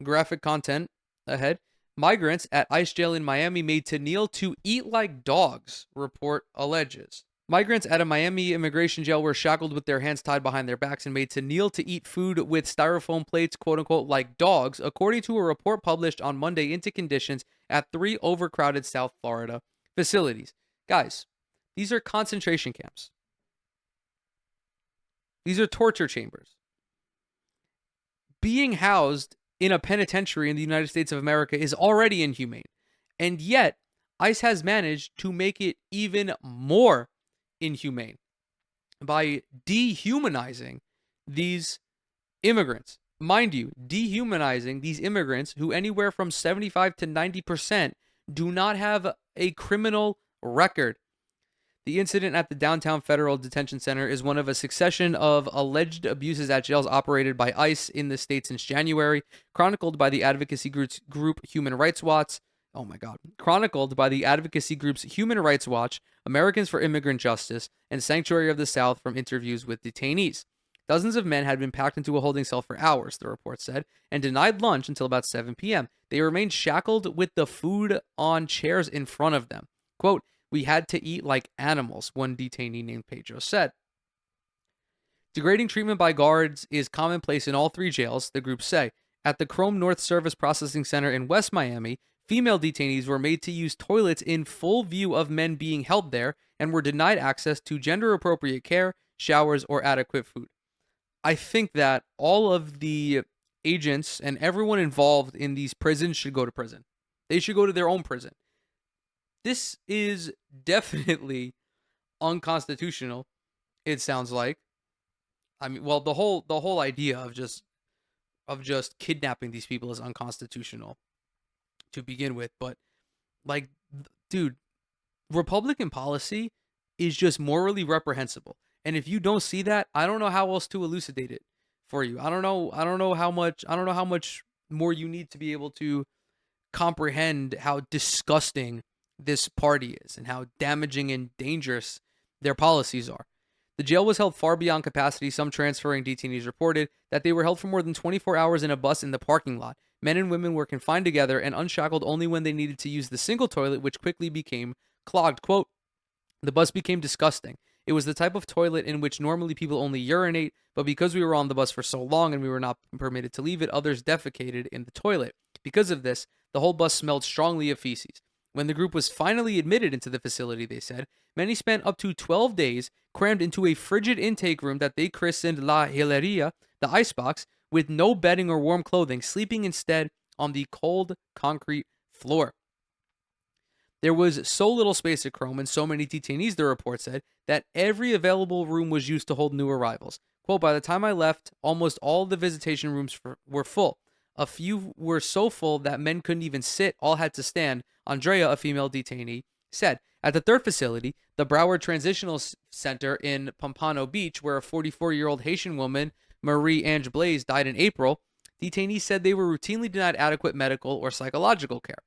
graphic content ahead. Migrants at ICE jail in Miami made to kneel to eat like dogs, report alleges. Migrants at a Miami immigration jail were shackled with their hands tied behind their backs and made to kneel to eat food with styrofoam plates, quote unquote, like dogs, according to a report published on Monday into conditions at 3 overcrowded South Florida facilities. Guys, these are concentration camps. These are torture chambers. Being housed in a penitentiary in the United States of America is already inhumane. And yet, ICE has managed to make it even more inhumane by dehumanizing these immigrants. Mind you, dehumanizing these immigrants who anywhere from 75 to 90% do not have a criminal record. The incident at the downtown federal detention center is one of a succession of alleged abuses at jails operated by ICE in the state since January, chronicled by the advocacy group Human Rights Watch. Oh my God. Chronicled by the advocacy groups Human Rights Watch, Americans for Immigrant Justice, and Sanctuary of the South from interviews with detainees. Dozens of men had been packed into a holding cell for hours, the report said, and denied lunch until about 7 p.m. They remained shackled with the food on chairs in front of them. Quote, "We had to eat like animals," one detainee named Pedro said. Degrading treatment by guards is commonplace in all 3 jails, the groups say. At the Chrome North Service Processing Center in West Miami, female detainees were made to use toilets in full view of men being held there and were denied access to gender-appropriate care, showers, or adequate food. I think that all of the agents and everyone involved in these prisons should go to prison. They should go to their own prison. This is definitely unconstitutional, it sounds like. I mean, well, the whole idea of just kidnapping these people is unconstitutional to begin with, but like, dude, Republican policy is just morally reprehensible. And if you don't see that, I don't know how else to elucidate it for you. I don't know how much more you need to be able to comprehend how disgusting this party is and how damaging and dangerous their policies are. The jail was held far beyond capacity. Some transferring detainees reported that they were held for more than 24 hours in a bus in the parking lot. Men and women were confined together and unshackled only when they needed to use the single toilet, which quickly became clogged. Quote, "The bus became disgusting. It was the type of toilet in which normally people only urinate, but because we were on the bus for so long and we were not permitted to leave it, others defecated in the toilet. Because of this, the whole bus smelled strongly of feces. When the group was finally admitted into the facility, they said, many spent up to 12 days crammed into a frigid intake room that they christened La Hileria, the icebox, with no bedding or warm clothing, sleeping instead on the cold concrete floor. There was so little space at Chrome and so many detainees, the report said, that every available room was used to hold new arrivals. Quote, by the time I left, almost all the visitation rooms were full. A few were so full that men couldn't even sit, all had to stand, Andrea, a female detainee, said. At the third facility, the Broward Transitional Center in Pompano Beach, where a 44-year-old Haitian woman, Marie-Ange Blaise, died in April, detainees said they were routinely denied adequate medical or psychological care.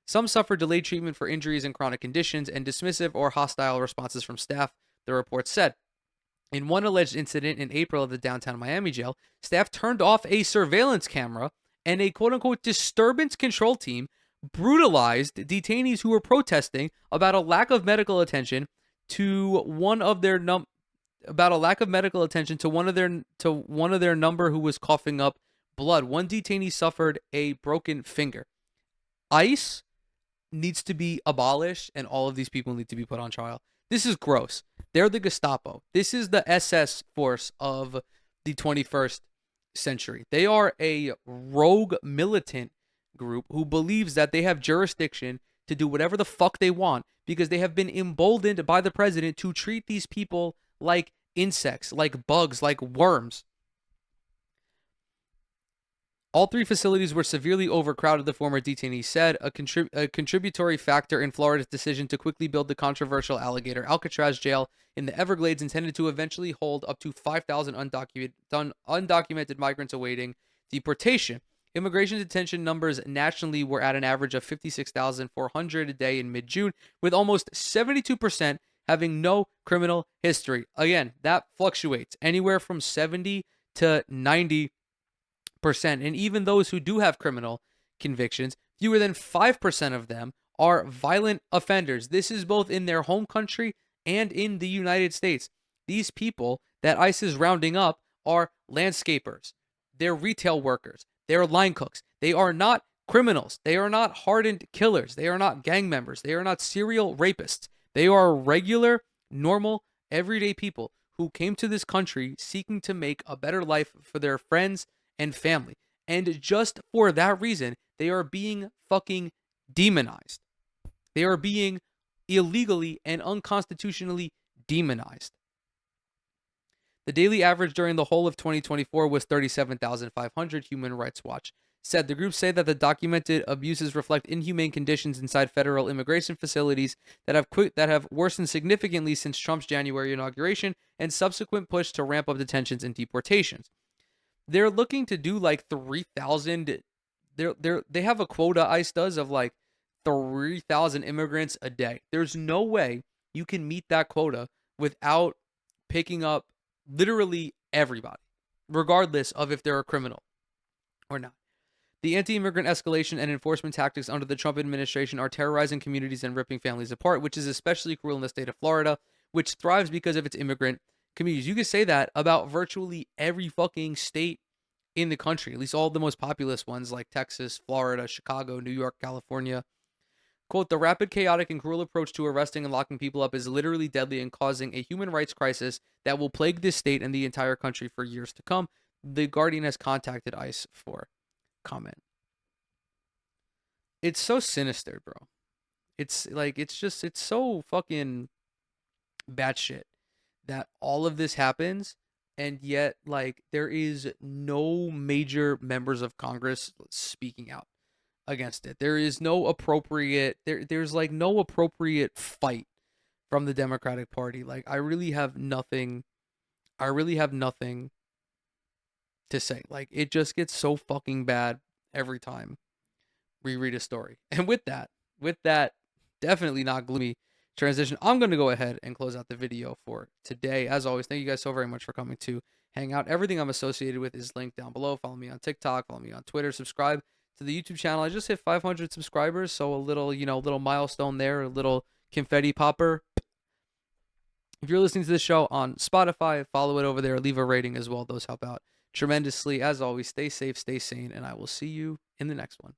Some suffered delayed treatment for injuries and chronic conditions and dismissive or hostile responses from staff, the report said. In one alleged incident in April at the downtown Miami jail, staff turned off a surveillance camera and a quote-unquote disturbance control team brutalized detainees who were protesting about a lack of medical attention to one of their number who was coughing up blood. One detainee suffered a broken finger. ICE needs to be abolished and all of these people need to be put on trial. This is gross. They're the Gestapo. This is the SS force of the 21st century. They are a rogue militant group who believes that they have jurisdiction to do whatever the fuck they want because they have been emboldened by the president to treat these people like insects, like bugs, like worms. All three facilities were severely overcrowded, the former detainee said, a contributory factor in Florida's decision to quickly build the controversial Alligator Alcatraz jail in the Everglades intended to eventually hold up to 5,000 undocumented migrants awaiting deportation. Immigration detention numbers nationally were at an average of 56,400 a day in mid-June, with almost 72% having no criminal history. Again, that fluctuates anywhere from 70 to 90%. And even those who do have criminal convictions, fewer than 5% of them are violent offenders. This is both in their home country and in the United States. These people that ICE is rounding up are landscapers, they're retail workers, they're line cooks. They are not criminals. They are not hardened killers. They are not gang members. They are not serial rapists. They are regular, normal, everyday people who came to this country seeking to make a better life for their friends and family. And just for that reason, they are being fucking demonized. They are being illegally and unconstitutionally demonized. The daily average during the whole of 2024 was 37,500, Human Rights Watch said. The group say that the documented abuses reflect inhumane conditions inside federal immigration facilities that have worsened significantly since Trump's January inauguration and subsequent push to ramp up detentions and deportations. They're looking to do like 3,000. They have a quota, ICE does, of like 3,000 immigrants a day. There's no way you can meet that quota without picking up literally everybody, regardless of if they're a criminal or not. The anti-immigrant escalation and enforcement tactics under the Trump administration are terrorizing communities and ripping families apart, which is especially cruel in the state of Florida, which thrives because of its immigrant communities. You could say that about virtually every fucking state in the country, at least all the most populous ones like Texas, Florida, Chicago, New York, California. Quote, the rapid, chaotic, and cruel approach to arresting and locking people up is literally deadly and causing a human rights crisis that will plague this state and the entire country for years to come. The Guardian has contacted ICE for comment. It's so sinister, bro. It's like, it's so fucking batshit that all of this happens, and yet, like, there is no major members of Congress speaking out against it. There is no appropriate there's like no appropriate fight from the Democratic Party. Like, I really have nothing to say. Like, it just gets so fucking bad every time we read a story. And with that definitely not gloomy transition, I'm going to go ahead and close out the video for today. As always, thank you guys so very much for coming to hang out. Everything I'm associated with is linked down below. Follow me on TikTok, follow me on Twitter, subscribe to the YouTube channel. I just hit 500 subscribers, so a little, little milestone there, a little confetti popper. If you're listening to this show on Spotify, follow it over there, leave a rating as well. Those help out tremendously. As always, stay safe, stay sane, and I will see you in the next one.